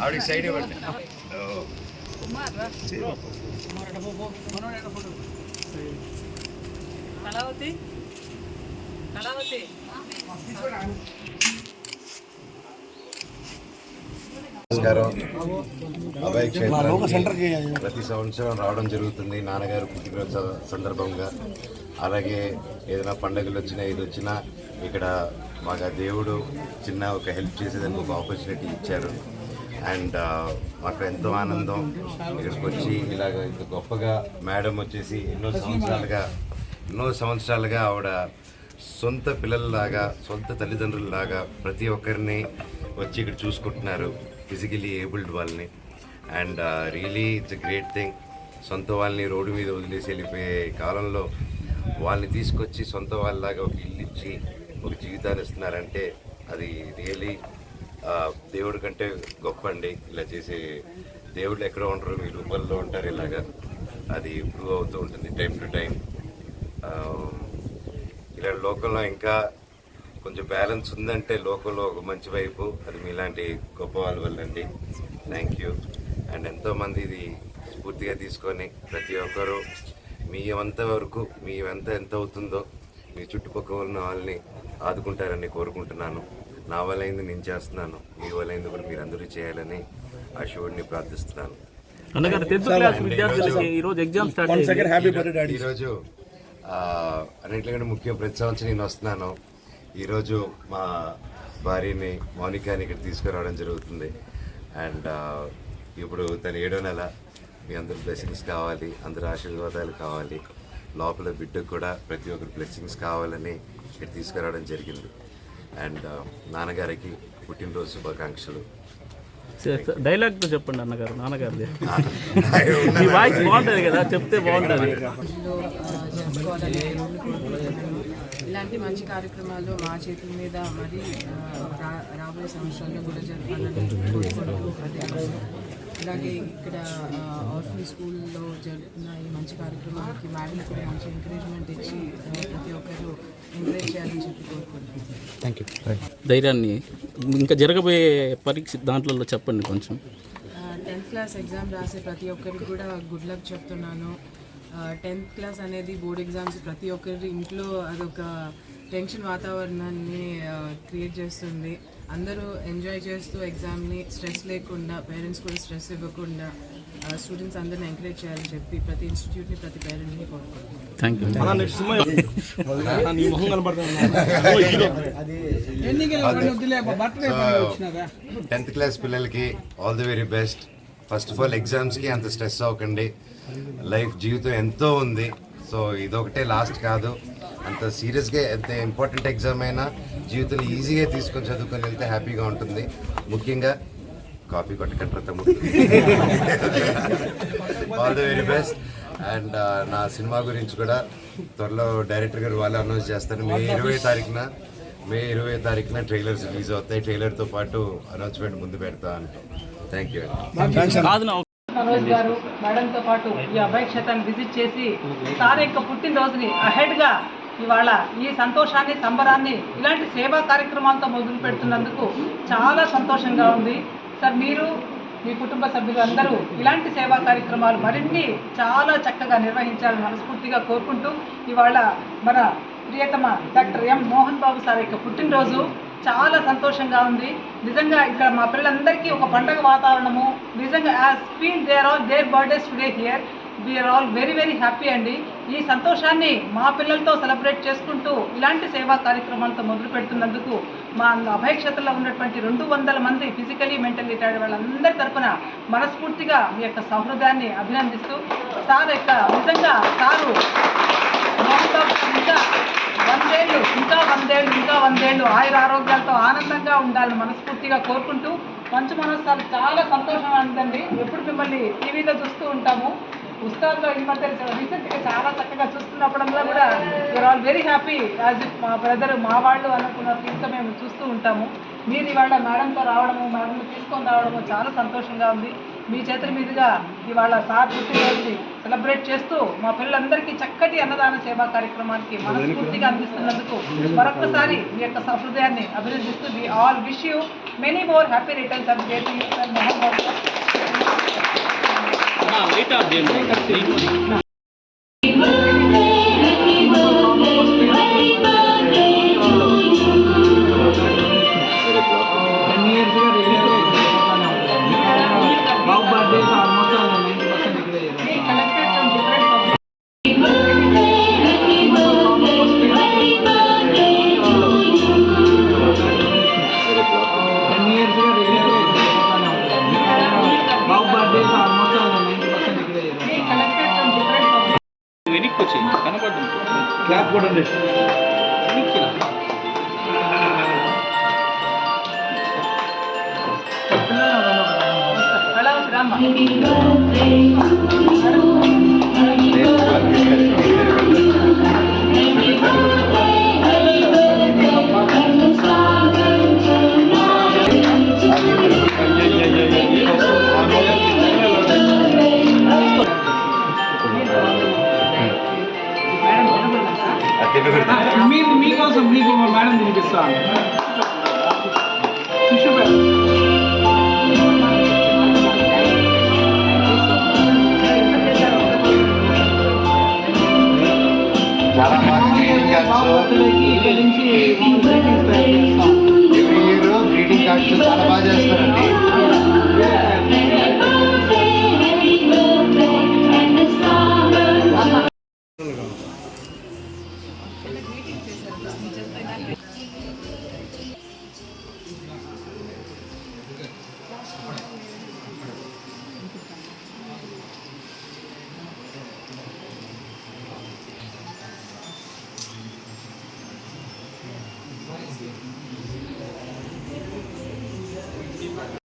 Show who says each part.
Speaker 1: ఆవిడ సైడ్ ఇవ్వండి.
Speaker 2: కళావతి కళావతి
Speaker 3: నమస్కారం. అభయ క్షేత్రానికి ప్రతి సంవత్సరం రావడం జరుగుతుంది నాన్నగారు పుట్టినరోజు సందర్భంగా. అలాగే ఏదైనా పండుగలు వచ్చినా ఇది వచ్చినా ఇక్కడ మాకు దేవుడు చిన్న ఒక హెల్ప్ చేసేదానికి ఒక ఆపర్చునిటీ ఇచ్చారు. అండ్ మాకు ఎంతో ఆనందం ఇక్కడికి వచ్చి ఇలాగ ఇంత గొప్పగా మేడం వచ్చేసి ఎన్నో సంవత్సరాలుగా ఆవిడ సొంత పిల్లల్లాగా సొంత తల్లిదండ్రులలాగా ప్రతి ఒక్కరిని వచ్చి ఇక్కడ చూసుకుంటున్నారు, ఫిజికలీ ఏబుల్డ్ వాళ్ళని. And really it's a great thing. సొంత వాళ్ళని రోడ్డు మీద వదిలేసి వెళ్ళిపోయే కాలంలో వాళ్ళని తీసుకొచ్చి సొంత వాళ్ళలాగా ఒక ఇల్లు ఇచ్చి ఒక జీవితాన్ని ఇస్తున్నారంటే అది రియలీ దేవుడి కంటే గొప్ప అండి. ఇలా చేసే దేవుళ్ళు ఎక్కడ ఉంటారు, మీ రూపంలో ఉంటారు. ఇలాగా అది ఇంప్రూవ్ అవుతూ ఉంటుంది టైం టు టైం. ఇలా లోకంలో ఇంకా కొంచెం బ్యాలెన్స్ ఉందంటే లోకంలో ఒక మంచి వైపు అది మీలాంటి గొప్ప వాళ్ళ వల్ల అండి. Thank you. అండ్ ఎంతోమంది ఇది స్ఫూర్తిగా తీసుకొని ప్రతి ఒక్కరూ మీ వంత వరకు మీ వంత ఎంత అవుతుందో మీ చుట్టుపక్కల ఉన్న వాళ్ళని ఆదుకుంటారని కోరుకుంటున్నాను. నా వల్లైంది నేను చేస్తున్నాను, మీ వల్లైంది కూడా మీరు అందరూ చేయాలని ఆ శివుడిని ప్రార్థిస్తున్నాను. ఈరోజు అన్నింటికంటే ముఖ్యం ప్రతి సంవత్సరం నేను వస్తున్నాను. ఈరోజు మా భార్యని మౌనికాని ఇక్కడ తీసుకురావడం జరుగుతుంది. అండ్ ఇప్పుడు తను 7వ నెల. మీ అందరూ బ్లెస్సింగ్స్ కావాలి, అందరూ ఆశీర్వాదాలు కావాలి. లోపల బిడ్డకు కూడా ప్రతి ఒక్కరు బ్లెస్సింగ్స్ కావాలని ఇక్కడ తీసుకురావడం జరిగింది. అండ్ నాన్నగారికి పుట్టినరోజు శుభాకాంక్షలు.
Speaker 4: డైలాగ్ చెప్పండి అన్నగారు, నాన్నగారిది. వాయిస్ బాగుంటుంది కదా, చెప్తే బాగుంటుంది.
Speaker 2: ఇలాంటి మంచి కార్యక్రమాలు మా చేతుల మీద మరి రాబోయే సంవత్సరాల్లో కూడా జరపాలని. అలాగే ఇక్కడ ఆర్ఫన్ స్కూల్లో జరుగుతున్న ఈ మంచి కార్యక్రమాలకి మేడం కూడా మంచి ఎంకరేజ్మెంట్ ఇచ్చి ప్రతి ఒక్కరు ఎంకరేజ్ చేయాలని చెప్పి కోరుకుంటున్నాను.
Speaker 4: Thank you. ధైర్యాన్ని ఇంకా జరగబోయే పరీక్ష దాంట్లో చెప్పండి కొంచెం.
Speaker 2: 10th క్లాస్ ఎగ్జామ్ రాసే ప్రతి ఒక్కరికి కూడా గుడ్ లక్ చెప్తున్నాను. 10th క్లాస్ అనేది బోర్డ్ ఎగ్జామ్స్ ప్రతి ఒక్కరి ఇంట్లో అదొక టెన్షన్ వాతావరణాన్ని క్రియేట్ చేస్తుంది. అందరూ ఎంజాయ్ చేస్తూ ఎగ్జామ్ని స్ట్రెస్ లేకుండా, పేరెంట్స్ కూడా స్ట్రెస్ ఇవ్వకుండా స్టూడెంట్స్ అందరిని ఎంకరేజ్ చేయాలని చెప్పి ప్రతి ఇన్స్టిట్యూట్ని ప్రతి పేరెంట్ని కోరుకుంటున్నాను.
Speaker 4: Thank you.
Speaker 3: 10th క్లాస్ పిల్లలకి all the very best. First of all ఎగ్జామ్స్కి అంత స్ట్రెస్ అవ్వకండి. లైఫ్ జీవితం ఎంతో ఉంది. సో ఇదొకటే లాస్ట్ కాదు. అంత సీరియస్గా ఎంత ఇంపార్టెంట్ ఎగ్జామ్ అయినా జీవితంలో ఈజీగా తీసుకొని చదువుకొని వెళ్తే హ్యాపీగా ఉంటుంది. ముఖ్యంగా కాపీ కొట్టకండి తమ్ముడు. All the very best. And నా సినిమా గురించి కూడా త్వరలో డైరెక్టర్ గారు వాళ్ళు అనౌన్స్ చేస్తారు. మే 20వ తారీఖున ట్రైలర్స్ రిలీజ్ అవుతాయి. ట్రైలర్తో పాటు అనౌన్స్మెంట్ ముందు పెడతా అంటాం. Thank you.
Speaker 2: మనోజ్ గారు మేడంతో పాటు ఈ అభయ క్షేత్రాన్ని విజిట్ చేసి సార్ యొక్క పుట్టినరోజుని అహెడ్గా ఇవాళ ఈ సంతోషాన్ని, సంబరాన్ని ఇలాంటి సేవా కార్యక్రమాలతో మొదలు పెడుతున్నందుకు చాలా సంతోషంగా ఉంది. సార్ మీరు, మీ కుటుంబ సభ్యులు అందరూ ఇలాంటి సేవా కార్యక్రమాలు మరిన్ని చాలా చక్కగా నిర్వహించాలని మనస్ఫూర్తిగా కోరుకుంటూ ఇవాళ మన ప్రియతమ doctor M Mohan Babu sir యొక్క పుట్టినరోజు చాలా సంతోషంగా ఉంది. నిజంగా ఇక్కడ మా పిల్లలందరికీ ఒక పండగ వాతావరణము. నిజంగా as feel there birthdays today here. We are all very very happy అండి. ఈ సంతోషాన్ని మా పిల్లలతో సెలబ్రేట్ చేసుకుంటూ ఇలాంటి సేవా కార్యక్రమాలతో మొదలు పెడుతున్నందుకు మా అభయ క్షేత్రంలో ఉన్నటువంటి 200 మంది ఫిజికలీ మెంటల్లీ రిటైర్డ్ వాళ్ళందరి తరఫున మనస్ఫూర్తిగా మీ యొక్క సౌహృదాన్ని అభినందిస్తూ సార్ యొక్క నిజంగా సారు ఇంకా 100 ఏళ్ళు ఆయుర ఆరోగ్యాలతో ఆనందంగా ఉండాలని మనస్ఫూర్తిగా కోరుకుంటూ మంచు మనోజ్ సార్ చాలా సంతోషంగా ఉందండి. ఎప్పుడు మిమ్మల్ని టీవీలో చూస్తూ ఉంటాము. ఉస్తాద్లో ఈ మధ్య రీసెంట్గా చాలా చక్కగా చూస్తున్నప్పుడల్లా కూడా we are all very happy. As if మా బ్రదర్, మా వాళ్ళు అనుకున్న ఫీల్తో మేము చూస్తూ ఉంటాము. మీరు ఇవాళ మేడంతో రావడము, మేడంని తీసుకొని రావడము చాలా సంతోషంగా ఉంది. మీ చేతుల మీదుగా ఇవాళ సార్ పుట్టినరోజుని సెలబ్రేట్ చేస్తూ మా పిల్లలందరికీ చక్కటి అన్నదాన సేవా కార్యక్రమానికి మనస్ఫూర్తిగా అందిస్తున్నందుకు మరొకసారి మీ యొక్క సహృదయాన్ని అభినందిస్తూ we all wish you many more happy returns of day to you sir Mohammed.
Speaker 4: Light off చేయండి. వెనక్కి వచ్చి కనపడుతుంది. క్లాప్ కూడా ఉంది.
Speaker 2: రామ్మ